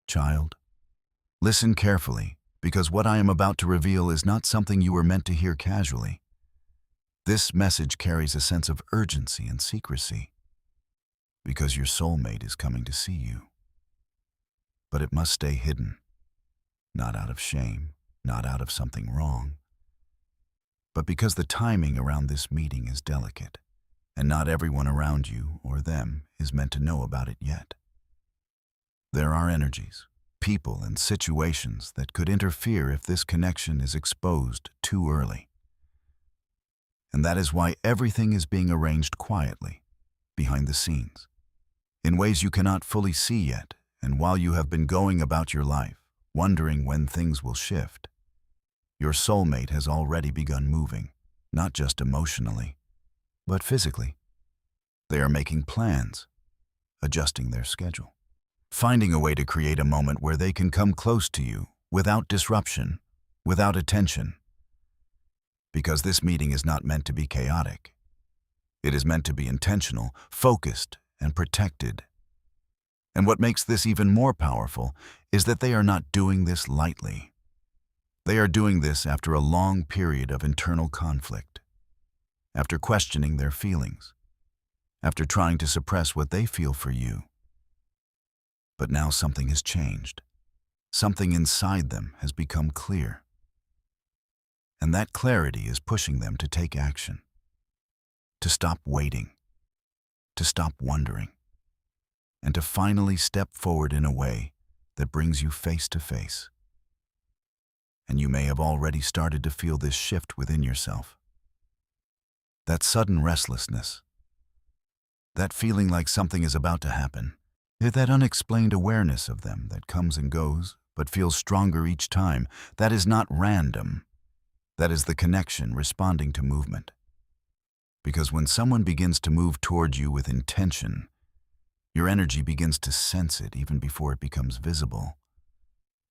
Child, listen carefully, because what I am about to reveal is not something you were meant to hear casually. This message carries a sense of urgency and secrecy, because your soulmate is coming to see you. But it must stay hidden, not out of shame, not out of something wrong, but because the timing around this meeting is delicate, and not everyone around you or them is meant to know about it yet. There are energies, people, and situations that could interfere if this connection is exposed too early. And that is why everything is being arranged quietly, behind the scenes, in ways you cannot fully see yet, and while you have been going about your life, wondering when things will shift, your soulmate has already begun moving, not just emotionally, but physically. They are making plans, adjusting their schedule, finding a way to create a moment where they can come close to you without disruption, without attention. Because this meeting is not meant to be chaotic. It is meant to be intentional, focused, and protected. And what makes this even more powerful is that they are not doing this lightly. They are doing this after a long period of internal conflict, after questioning their feelings, after trying to suppress what they feel for you. But now something has changed. Something inside them has become clear. And that clarity is pushing them to take action, to stop waiting, to stop wondering, and to finally step forward in a way that brings you face to face. And you may have already started to feel this shift within yourself. That sudden restlessness, that feeling like something is about to happen, that unexplained awareness of them that comes and goes, but feels stronger each time, that is not random. That is the connection responding to movement. Because when someone begins to move towards you with intention, your energy begins to sense it even before it becomes visible.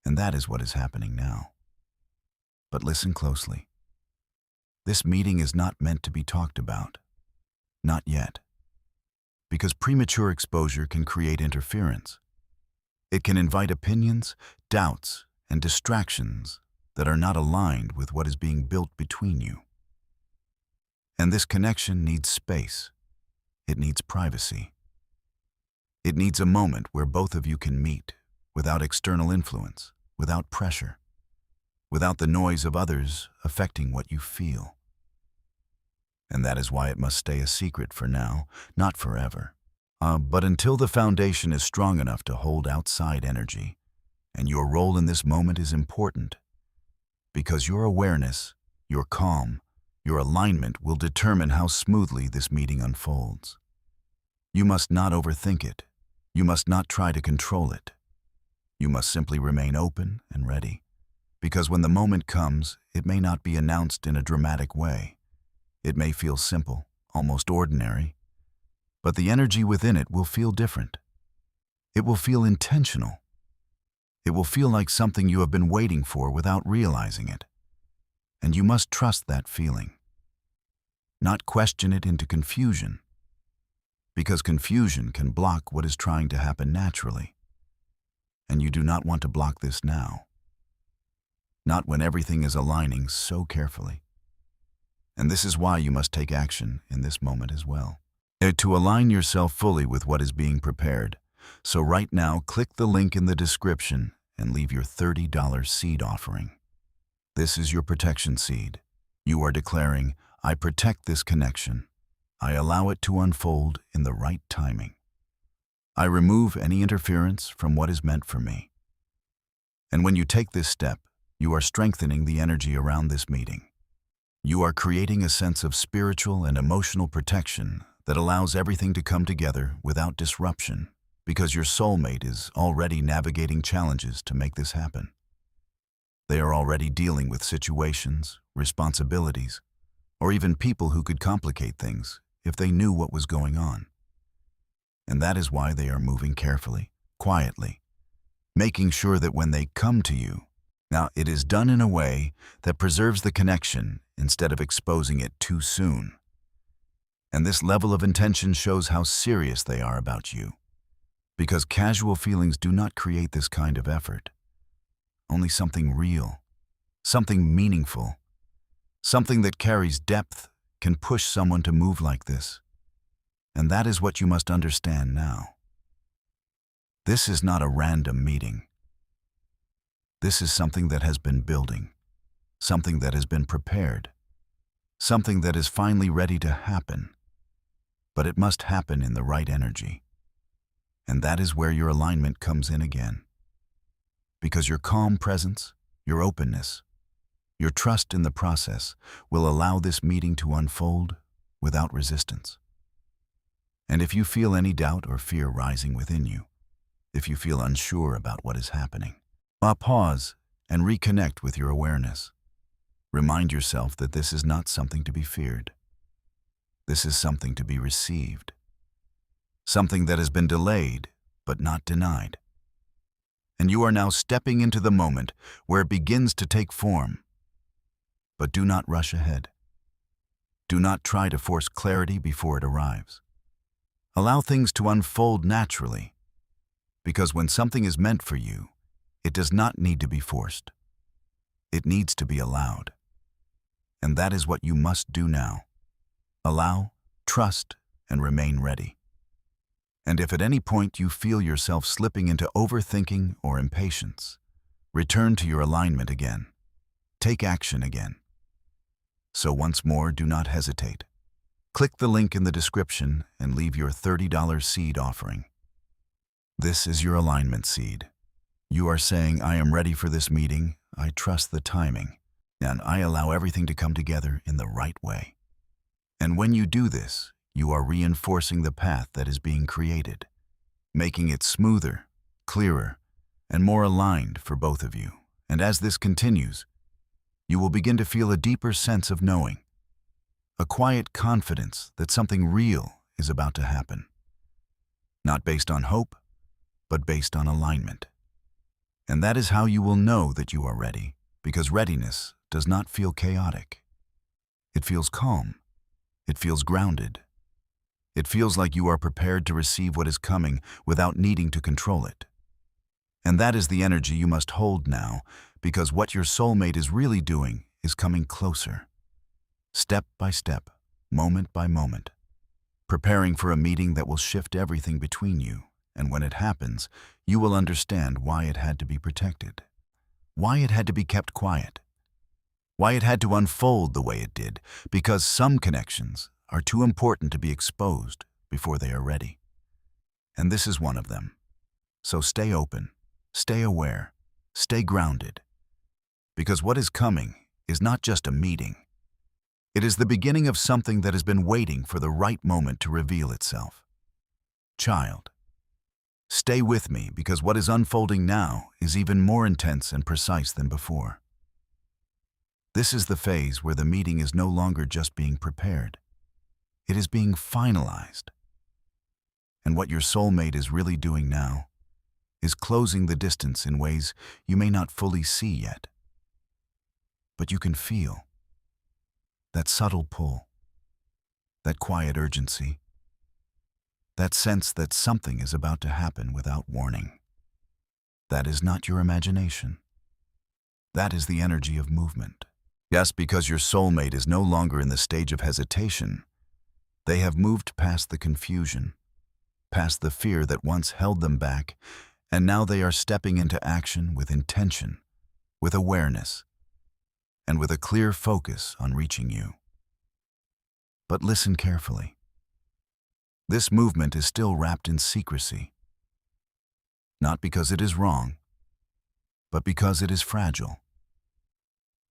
And that is what is happening now. But listen closely. This meeting is not meant to be talked about. Not yet. Because premature exposure can create interference. It can invite opinions, doubts, and distractions that are not aligned with what is being built between you. And this connection needs space. It needs privacy. It needs a moment where both of you can meet without external influence, without pressure, without the noise of others affecting what you feel. And that is why it must stay a secret for now, not forever. But until the foundation is strong enough to hold outside energy, and your role in this moment is important, because your awareness, your calm, your alignment will determine how smoothly this meeting unfolds. You must not overthink it. You must not try to control it. You must simply remain open and ready. Because when the moment comes, it may not be announced in a dramatic way. It may feel simple, almost ordinary, but the energy within it will feel different. It will feel intentional. It will feel like something you have been waiting for without realizing it. And you must trust that feeling. Not question it into confusion, because confusion can block what is trying to happen naturally. And you do not want to block this now. Not when everything is aligning so carefully. And this is why you must take action in this moment as well. To align yourself fully with what is being prepared. So right now, click the link in the description and leave your $30 seed offering. This is your protection seed. You are declaring, I protect this connection. I allow it to unfold in the right timing. I remove any interference from what is meant for me. And when you take this step, you are strengthening the energy around this meeting. You are creating a sense of spiritual and emotional protection that allows everything to come together without disruption, because your soulmate is already navigating challenges to make this happen. They are already dealing with situations, responsibilities, or even people who could complicate things if they knew what was going on. And that is why they are moving carefully, quietly, making sure that when they come to you, now it is done in a way that preserves the connection instead of exposing it too soon. And this level of intention shows how serious they are about you. Because casual feelings do not create this kind of effort. Only something real, something meaningful, something that carries depth can push someone to move like this. And that is what you must understand now. This is not a random meeting. This is something that has been building, something that has been prepared, something that is finally ready to happen. But it must happen in the right energy. And that is where your alignment comes in again. Because your calm presence, your openness, your trust in the process will allow this meeting to unfold without resistance. And if you feel any doubt or fear rising within you, if you feel unsure about what is happening, pause and reconnect with your awareness. Remind yourself that this is not something to be feared. This is something to be received. Something that has been delayed, but not denied. And you are now stepping into the moment where it begins to take form. But do not rush ahead. Do not try to force clarity before it arrives. Allow things to unfold naturally, because when something is meant for you, it does not need to be forced. It needs to be allowed. And that is what you must do now. Allow, trust, and remain ready. And if at any point you feel yourself slipping into overthinking or impatience, return to your alignment again. Take action again. So once more, do not hesitate. Click the link in the description and leave your $30 seed offering. This is your alignment seed. You are saying, I am ready for this meeting, I trust the timing, and I allow everything to come together in the right way. And when you do this, you are reinforcing the path that is being created, making it smoother, clearer, and more aligned for both of you. And as this continues, you will begin to feel a deeper sense of knowing, a quiet confidence that something real is about to happen. Not based on hope, but based on alignment. And that is how you will know that you are ready, because readiness does not feel chaotic. It feels calm. It feels grounded. It feels like you are prepared to receive what is coming without needing to control it. And that is the energy you must hold now, because what your soulmate is really doing is coming closer. Step by step, moment by moment, preparing for a meeting that will shift everything between you. And when it happens, you will understand why it had to be protected, why it had to be kept quiet, why it had to unfold the way it did, because some connections are too important to be exposed before they are ready. And this is one of them. So stay open, stay aware, stay grounded, because what is coming is not just a meeting. It is the beginning of something that has been waiting for the right moment to reveal itself. Child, stay with me, because what is unfolding now is even more intense and precise than before. This is the phase where the meeting is no longer just being prepared. It is being finalized. And what your soulmate is really doing now is closing the distance in ways you may not fully see yet. But you can feel that subtle pull, that quiet urgency, that sense that something is about to happen without warning. That is not your imagination. That is the energy of movement. Yes, because your soulmate is no longer in the stage of hesitation. They have moved past the confusion, past the fear that once held them back, and now they are stepping into action with intention, with awareness, and with a clear focus on reaching you. But listen carefully. This movement is still wrapped in secrecy, not because it is wrong, but because it is fragile.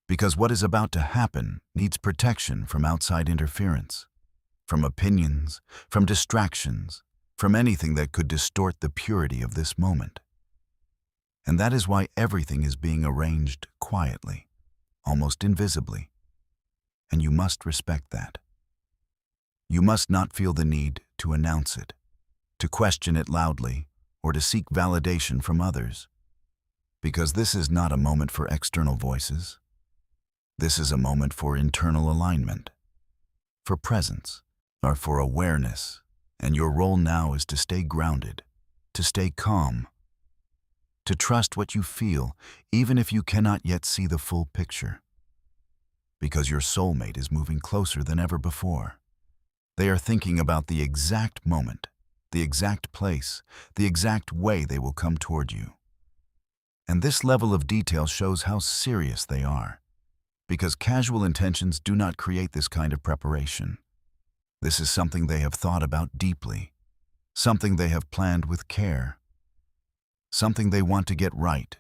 Because what is about to happen needs protection from outside interference, from opinions, from distractions, from anything that could distort the purity of this moment. And that is why everything is being arranged quietly, almost invisibly. And you must respect that. You must not feel the need to announce it, to question it loudly, or to seek validation from others. Because this is not a moment for external voices. This is a moment for internal alignment, for presence, or for awareness, and your role now is to stay grounded, to stay calm, to trust what you feel, even if you cannot yet see the full picture. Because your soulmate is moving closer than ever before. They are thinking about the exact moment, the exact place, the exact way they will come toward you. And this level of detail shows how serious they are, because casual intentions do not create this kind of preparation. This is something they have thought about deeply, something they have planned with care, something they want to get right,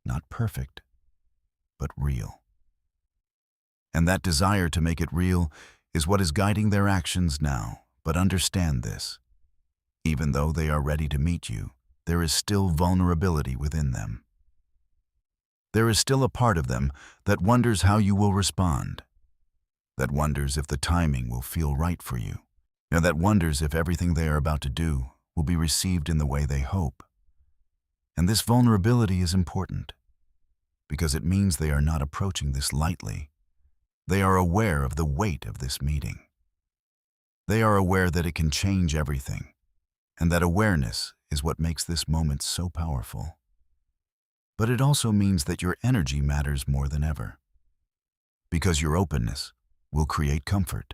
not perfect, but real. And that desire to make it real is what is guiding their actions now. But understand this. Even though they are ready to meet you, there is still vulnerability within them. There is still a part of them that wonders how you will respond, that wonders if the timing will feel right for you, and that wonders if everything they are about to do will be received in the way they hope. And this vulnerability is important, because it means they are not approaching this lightly. They are aware of the weight of this meeting. They are aware that it can change everything, and that awareness is what makes this moment so powerful. But it also means that your energy matters more than ever, because your openness will create comfort.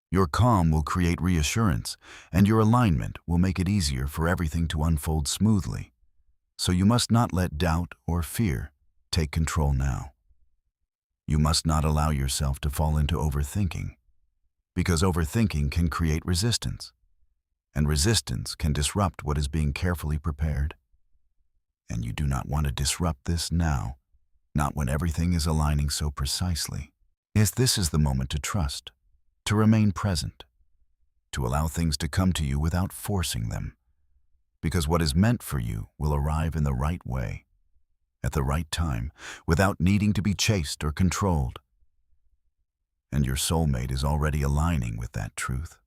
Your calm will create reassurance, and your alignment will make it easier for everything to unfold smoothly. So you must not let doubt or fear take control now. You must not allow yourself to fall into overthinking, because overthinking can create resistance, and resistance can disrupt what is being carefully prepared. And you do not want to disrupt this now, not when everything is aligning so precisely. This is the moment to trust, to remain present, to allow things to come to you without forcing them, because what is meant for you will arrive in the right way, at the right time, without needing to be chased or controlled. And your soulmate is already aligning with that truth.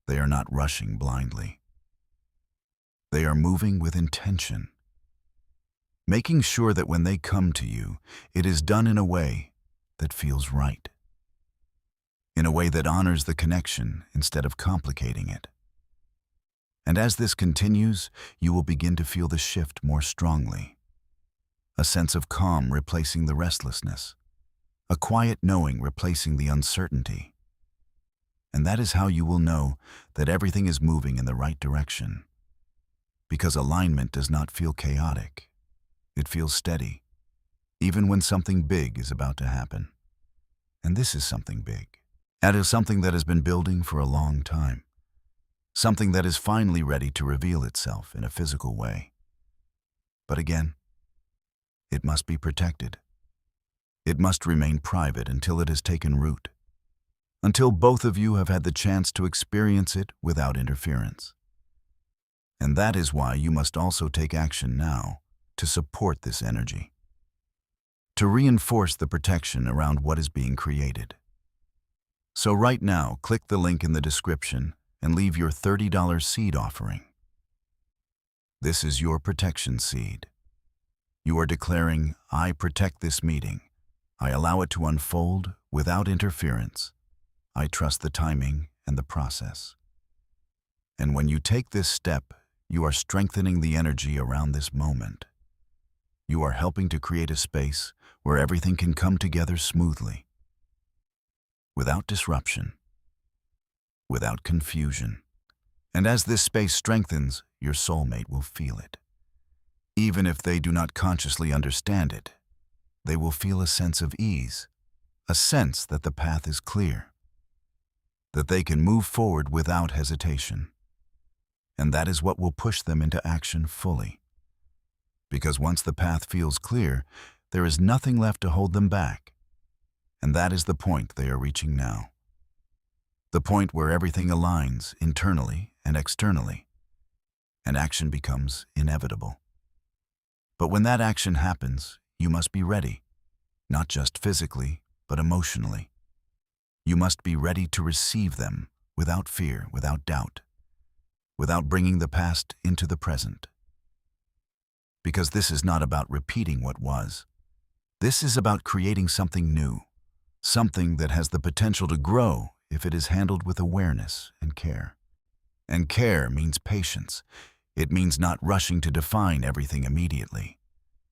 They are not rushing blindly. They are moving with intention, making sure that when they come to you, it is done in a way that feels right, in a way that honors the connection instead of complicating it. And as this continues, you will begin to feel the shift more strongly. A sense of calm replacing the restlessness, a quiet knowing replacing the uncertainty. And that is how you will know that everything is moving in the right direction. Because alignment does not feel chaotic. It feels steady, even when something big is about to happen. And this is something big. It is something that has been building for a long time. Something that is finally ready to reveal itself in a physical way. But again, it must be protected. It must remain private until it has taken root, until both of you have had the chance to experience it without interference. And that is why you must also take action now to support this energy, to reinforce the protection around what is being created. So right now, click the link in the description and leave your $30 seed offering. This is your protection seed. You are declaring, I protect this meeting. I allow it to unfold without interference. I trust the timing and the process. And when you take this step, you are strengthening the energy around this moment. You are helping to create a space where everything can come together smoothly, without disruption, without confusion. And as this space strengthens, your soulmate will feel it. Even if they do not consciously understand it, they will feel a sense of ease, a sense that the path is clear, that they can move forward without hesitation. And that is what will push them into action fully. Because once the path feels clear, there is nothing left to hold them back. And that is the point they are reaching now. The point where everything aligns internally and externally, and action becomes inevitable. But when that action happens, you must be ready, not just physically, but emotionally. You must be ready to receive them without fear, without doubt, without bringing the past into the present. Because this is not about repeating what was. This is about creating something new, something that has the potential to grow if it is handled with awareness and care. And care means patience. It means not rushing to define everything immediately.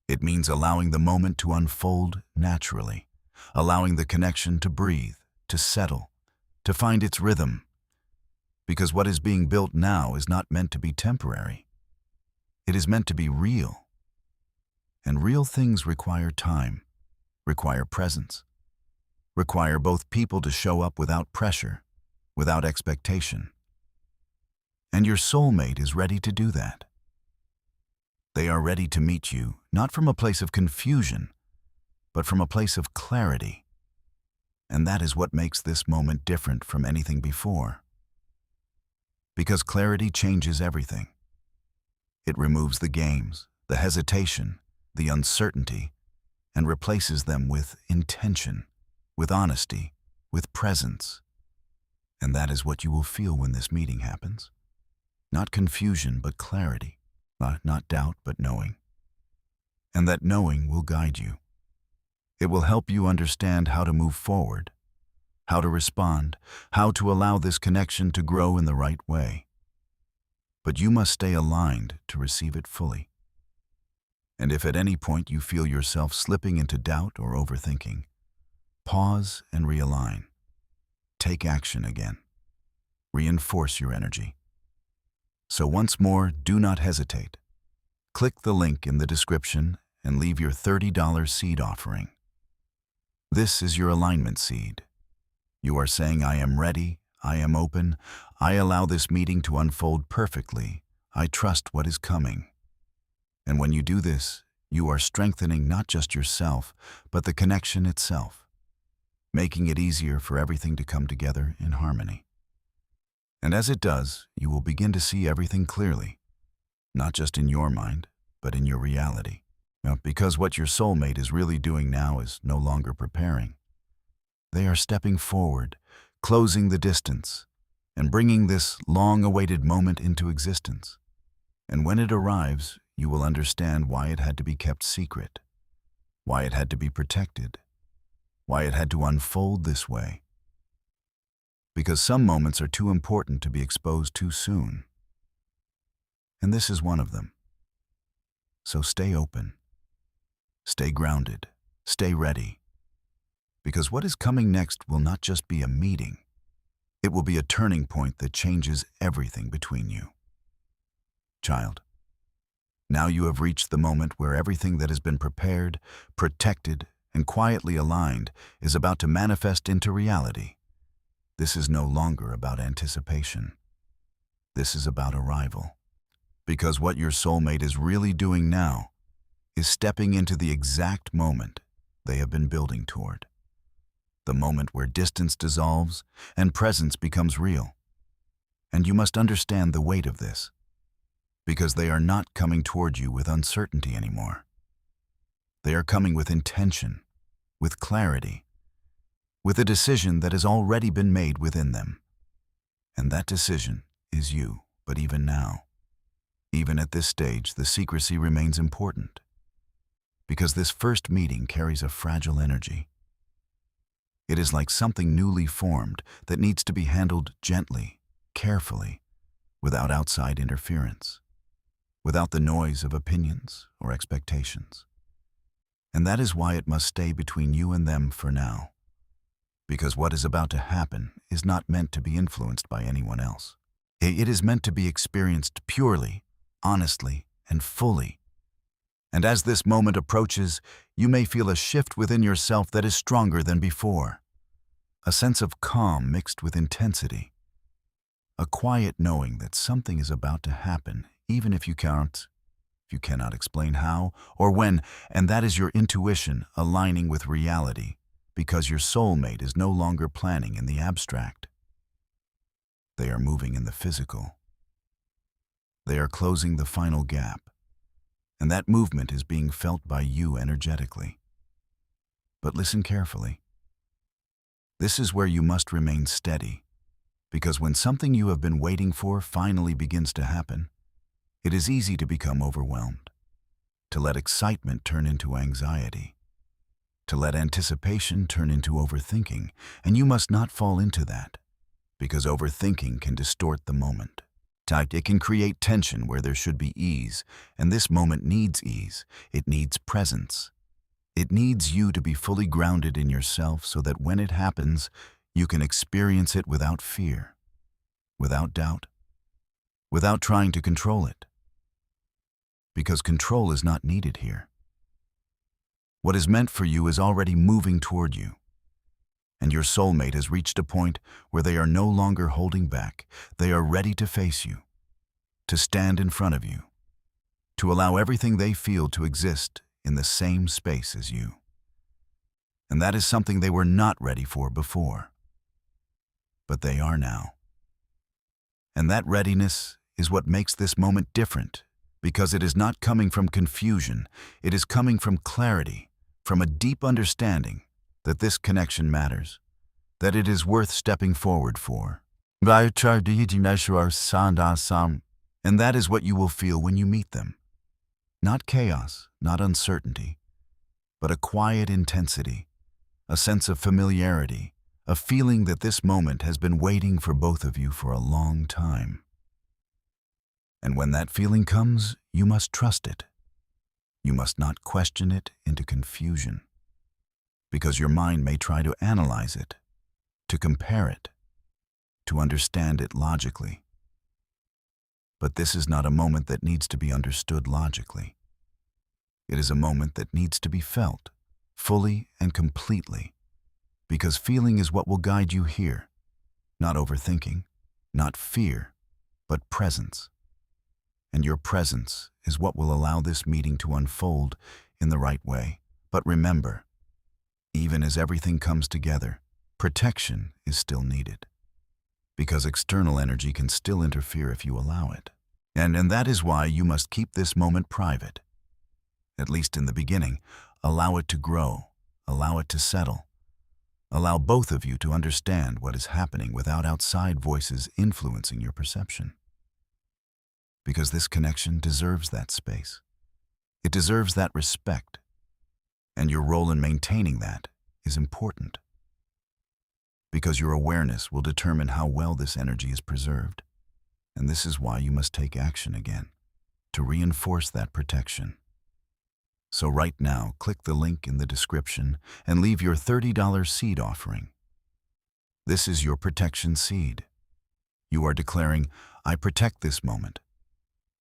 It means allowing the moment to unfold naturally, allowing the connection to breathe, to settle, to find its rhythm. Because what is being built now is not meant to be temporary. It is meant to be real. And real things require time, require presence, require both people to show up without pressure, without expectation. And your soulmate is ready to do that. They are ready to meet you, not from a place of confusion, but from a place of clarity. And that is what makes this moment different from anything before. Because clarity changes everything. It removes the games, the hesitation, the uncertainty, and replaces them with intention, with honesty, with presence. And that is what you will feel when this meeting happens. Not confusion, but clarity. Not doubt, but knowing. And that knowing will guide you. It will help you understand how to move forward, how to respond, how to allow this connection to grow in the right way. But you must stay aligned to receive it fully. And if at any point you feel yourself slipping into doubt or overthinking, pause and realign. Take action again. Reinforce your energy. So once more, do not hesitate. Click the link in the description and leave your $30 seed offering. This is your alignment seed. You are saying, I am ready, I am open, I allow this meeting to unfold perfectly, I trust what is coming. And when you do this, you are strengthening not just yourself, but the connection itself, making it easier for everything to come together in harmony. And as it does, you will begin to see everything clearly, not just in your mind, but in your reality. Because what your soulmate is really doing now is no longer preparing. They are stepping forward, closing the distance, and bringing this long-awaited moment into existence. And when it arrives, you will understand why it had to be kept secret, why it had to be protected, why it had to unfold this way. Because some moments are too important to be exposed too soon. And this is one of them. So stay open, stay grounded, stay ready. Because what is coming next will not just be a meeting, it will be a turning point that changes everything between you. Child, now you have reached the moment where everything that has been prepared, protected, and quietly aligned is about to manifest into reality. This is no longer about anticipation. This is about arrival. Because what your soulmate is really doing now is stepping into the exact moment they have been building toward. The moment where distance dissolves and presence becomes real. And you must understand the weight of this, because they are not coming toward you with uncertainty anymore. They are coming with intention, with clarity, with a decision that has already been made within them. And that decision is you. But even now, even at this stage, the secrecy remains important, because this first meeting carries a fragile energy. It is like something newly formed that needs to be handled gently, carefully, without outside interference, without the noise of opinions or expectations. And that is why it must stay between you and them for now. Because what is about to happen is not meant to be influenced by anyone else. It is meant to be experienced purely, honestly, and fully. And as this moment approaches, you may feel a shift within yourself that is stronger than before. A sense of calm mixed with intensity. A quiet knowing that something is about to happen, even if you cannot explain how or when, and that is your intuition aligning with reality. Because your soulmate is no longer planning in the abstract. They are moving in the physical. They are closing the final gap, and that movement is being felt by you energetically. But listen carefully. This is where you must remain steady, because when something you have been waiting for finally begins to happen, it is easy to become overwhelmed, to let excitement turn into anxiety, to let anticipation turn into overthinking, and you must not fall into that, because overthinking can distort the moment. It can create tension where there should be ease, and this moment needs ease. It needs presence. It needs you to be fully grounded in yourself so that when it happens, you can experience it without fear, without doubt, without trying to control it. Because control is not needed here. What is meant for you is already moving toward you, and your soulmate has reached a point where they are no longer holding back. They are ready to face you, to stand in front of you, to allow everything they feel to exist in the same space as you. And that is something they were not ready for before, but they are now. And that readiness is what makes this moment different, because it is not coming from confusion. It is coming from clarity, from a deep understanding that this connection matters, that it is worth stepping forward for. And that is what you will feel when you meet them. Not chaos, not uncertainty, but a quiet intensity, a sense of familiarity, a feeling that this moment has been waiting for both of you for a long time. And when that feeling comes, you must trust it. You must not question it into confusion, because your mind may try to analyze it, to compare it, to understand it logically. But this is not a moment that needs to be understood logically. It is a moment that needs to be felt, fully and completely, because feeling is what will guide you here, not overthinking, not fear, but presence. And your presence is what will allow this meeting to unfold in the right way. But remember, even as everything comes together, protection is still needed, because external energy can still interfere if you allow it. And that is why you must keep this moment private. At least in the beginning, allow it to grow, allow it to settle. Allow both of you to understand what is happening without outside voices influencing your perception. Because this connection deserves that space. It deserves that respect. And your role in maintaining that is important. Because your awareness will determine how well this energy is preserved. And this is why you must take action again, to reinforce that protection. So right now, click the link in the description and leave your $30 seed offering. This is your protection seed. You are declaring, I protect this moment.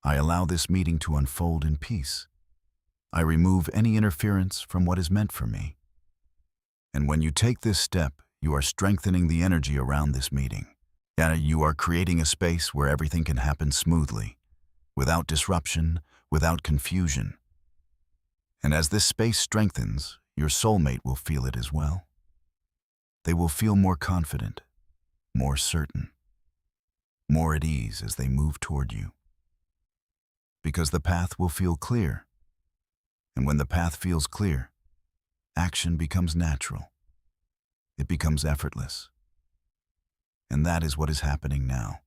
I allow this meeting to unfold in peace. I remove any interference from what is meant for me. And when you take this step, you are strengthening the energy around this meeting. And you are creating a space where everything can happen smoothly, without disruption, without confusion. And as this space strengthens, your soulmate will feel it as well. They will feel more confident, more certain, more at ease as they move toward you. Because the path will feel clear. And when the path feels clear, action becomes natural. It becomes effortless. And that is what is happening now.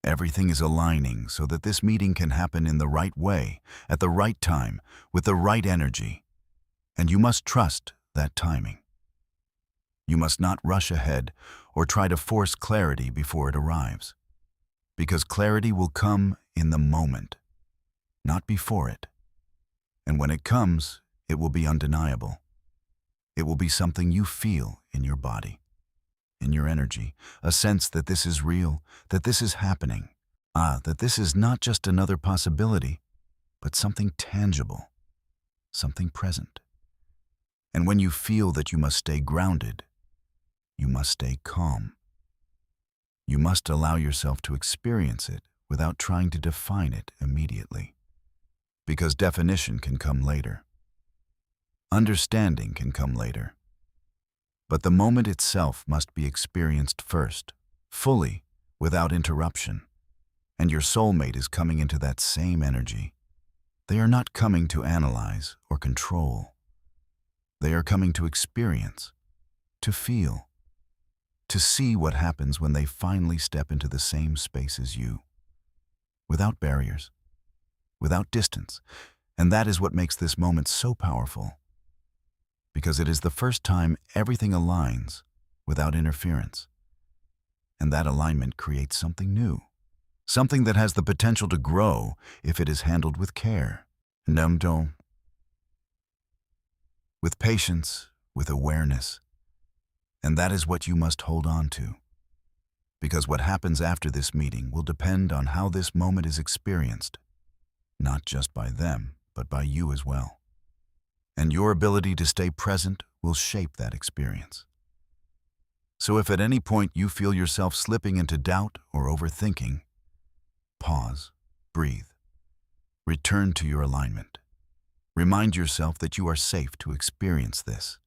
Everything is aligning so that this meeting can happen in the right way, at the right time, with the right energy. And you must trust that timing. You must not rush ahead or try to force clarity before it arrives. Because clarity will come in the moment, not before it. And when it comes, it will be undeniable. It will be something you feel in your body, in your energy, a sense that this is real, that this is happening. That this is not just another possibility, but something tangible, something present. And when you feel that you must stay grounded, you must stay calm. You must allow yourself to experience it without trying to define it immediately. Because definition can come later. Understanding can come later. But the moment itself must be experienced first, fully, without interruption. And your soulmate is coming into that same energy. They are not coming to analyze or control. They are coming to experience, to feel, to see what happens when they finally step into the same space as you. Without barriers, without distance. And that is what makes this moment so powerful. Because it is the first time everything aligns without interference. And that alignment creates something new. something that has the potential to grow if it is handled with care. Don't. With patience, with awareness. And that is what you must hold on to. Because what happens after this meeting will depend on how this moment is experienced, not just by them, but by you as well. And your ability to stay present will shape that experience. So if at any point you feel yourself slipping into doubt or overthinking, pause, breathe, return to your alignment. Remind yourself that you are safe to experience this,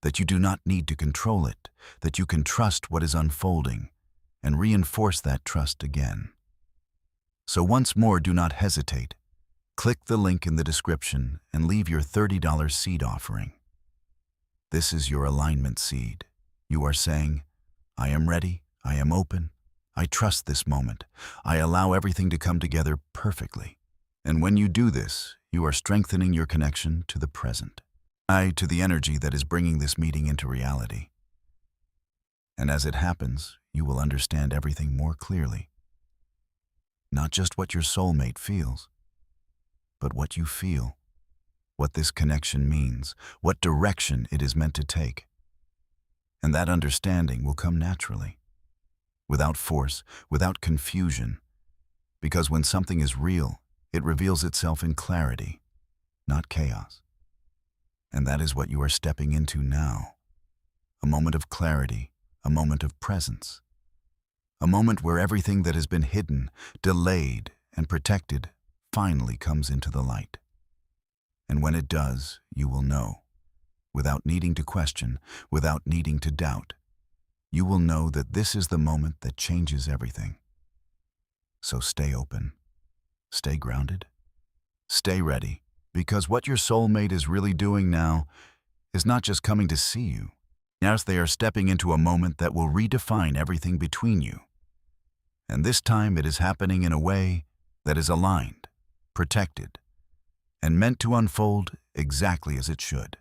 that you do not need to control it, that you can trust what is unfolding, and reinforce that trust again. So once more, do not hesitate. Click the link in the description and leave your $30 seed offering. This is your alignment seed. You are saying, I am ready, I am open, I trust this moment, I allow everything to come together perfectly. And when you do this, you are strengthening your connection to the present, to the energy that is bringing this meeting into reality. And as it happens, you will understand everything more clearly. Not just what your soulmate feels, but what you feel, what this connection means, what direction it is meant to take. And that understanding will come naturally, without force, without confusion, because when something is real, it reveals itself in clarity, not chaos. And that is what you are stepping into now. A moment of clarity, a moment of presence. A moment where everything that has been hidden, delayed, and protected finally comes into the light. And when it does, you will know, without needing to question, without needing to doubt, you will know that this is the moment that changes everything. So stay open, stay grounded, stay ready, because what your soulmate is really doing now is not just coming to see you. Yes, they are stepping into a moment that will redefine everything between you. And this time it is happening in a way that is aligned, protected, and meant to unfold exactly as it should.